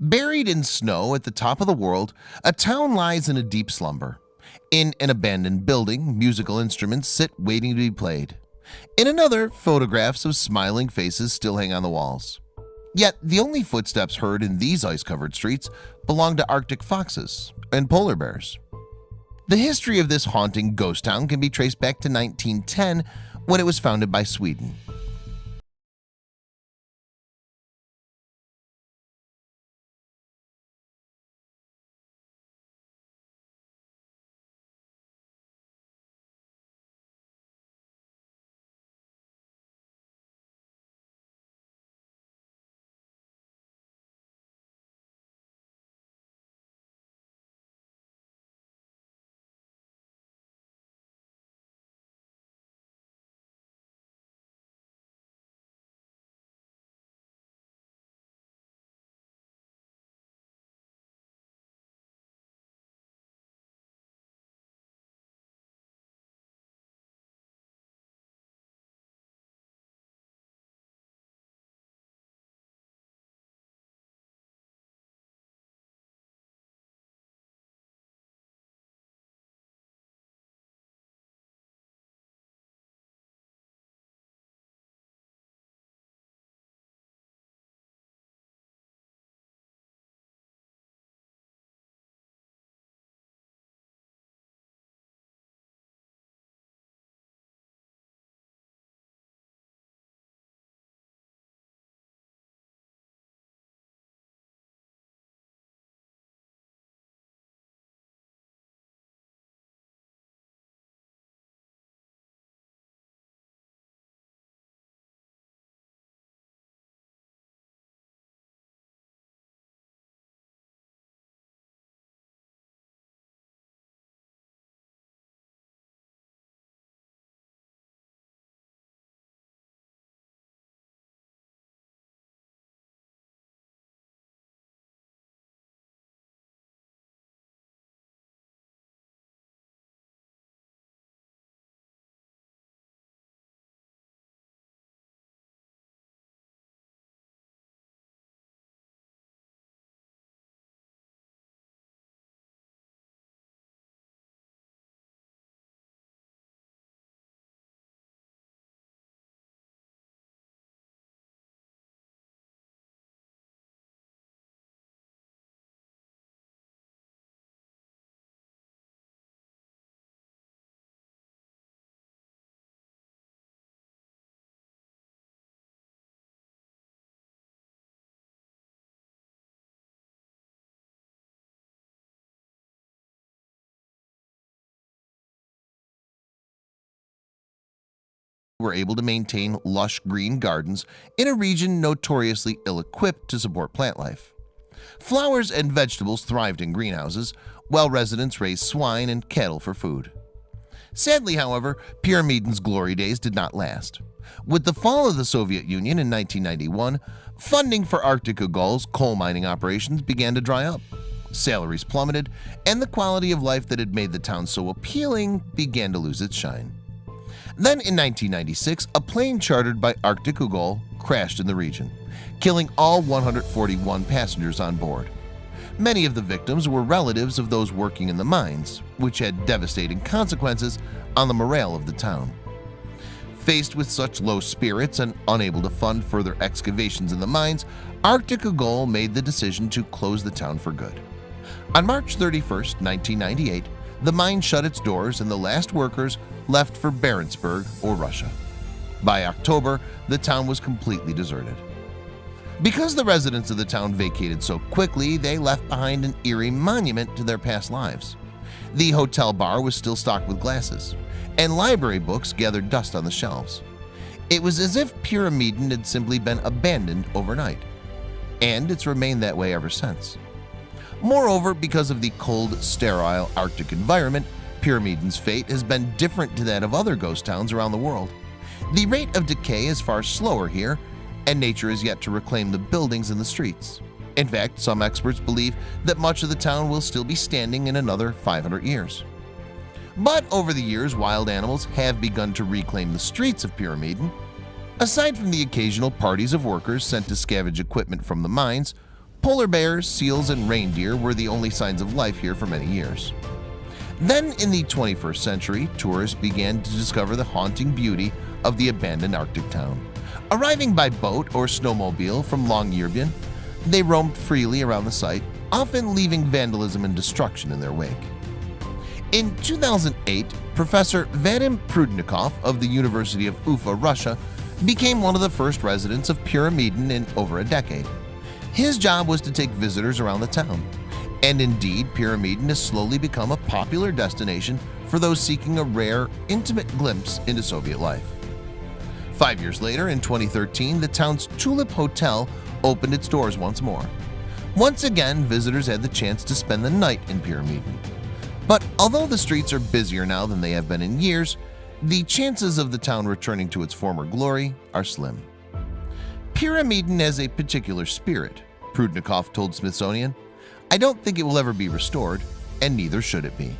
Buried in snow at the top of the world, a town lies in a deep slumber. In an abandoned building, musical instruments sit waiting to be played. In another, photographs of smiling faces still hang on the walls. Yet the only footsteps heard in these ice-covered streets belong to Arctic foxes and polar bears. The history of this haunting ghost town can be traced back to 1910 when it was founded by Sweden. Were able to maintain lush green gardens in a region notoriously ill-equipped to support plant life. Flowers and vegetables thrived in greenhouses, while residents raised swine and cattle for food. Sadly, however, Pyramiden's glory days did not last. With the fall of the Soviet Union in 1991, funding for Arctic Ugol's coal mining operations began to dry up. Salaries plummeted, and the quality of life that had made the town so appealing began to lose its shine. Then in 1996, a plane chartered by Arctic Ugol crashed in the region, killing all 141 passengers on board. Many of the victims were relatives of those working in the mines, which had devastating consequences on the morale of the town. Faced with such low spirits and unable to fund further excavations in the mines, Arctic Ugol made the decision to close the town for good. On March 31, 1998, the mine shut its doors and the last workers left for Barentsburg or Russia. By October, the town was completely deserted. Because the residents of the town vacated so quickly, they left behind an eerie monument to their past lives. The hotel bar was still stocked with glasses, and library books gathered dust on the shelves. It was as if Pyramiden had simply been abandoned overnight, and it's remained that way ever since. Moreover, because of the cold, sterile Arctic environment, Pyramiden's fate has been different to that of other ghost towns around the world. The rate of decay is far slower here, and nature is yet to reclaim the buildings and the streets. In fact, some experts believe that much of the town will still be standing in another 500 years. But over the years, wild animals have begun to reclaim the streets of Pyramiden. Aside from the occasional parties of workers sent to scavenge equipment from the mines, Polar bears, seals, and reindeer were the only signs of life here for many years. Then in the 21st century, tourists began to discover the haunting beauty of the abandoned Arctic town. Arriving by boat or snowmobile from Longyearbyen, they roamed freely around the site, often leaving vandalism and destruction in their wake. In 2008, Professor Vadim Prudnikov of the University of Ufa, Russia, became one of the first residents of Pyramiden in over a decade. His job was to take visitors around the town, and indeed Pyramiden has slowly become a popular destination for those seeking a rare, intimate glimpse into Soviet life. 5 years later, in 2013, the town's Tulip Hotel opened its doors once more. Once again, visitors had the chance to spend the night in Pyramiden. But although the streets are busier now than they have been in years, the chances of the town returning to its former glory are slim. Pyramiden has a particular spirit, Prudnikov told Smithsonian. I don't think it will ever be restored, and neither should it be.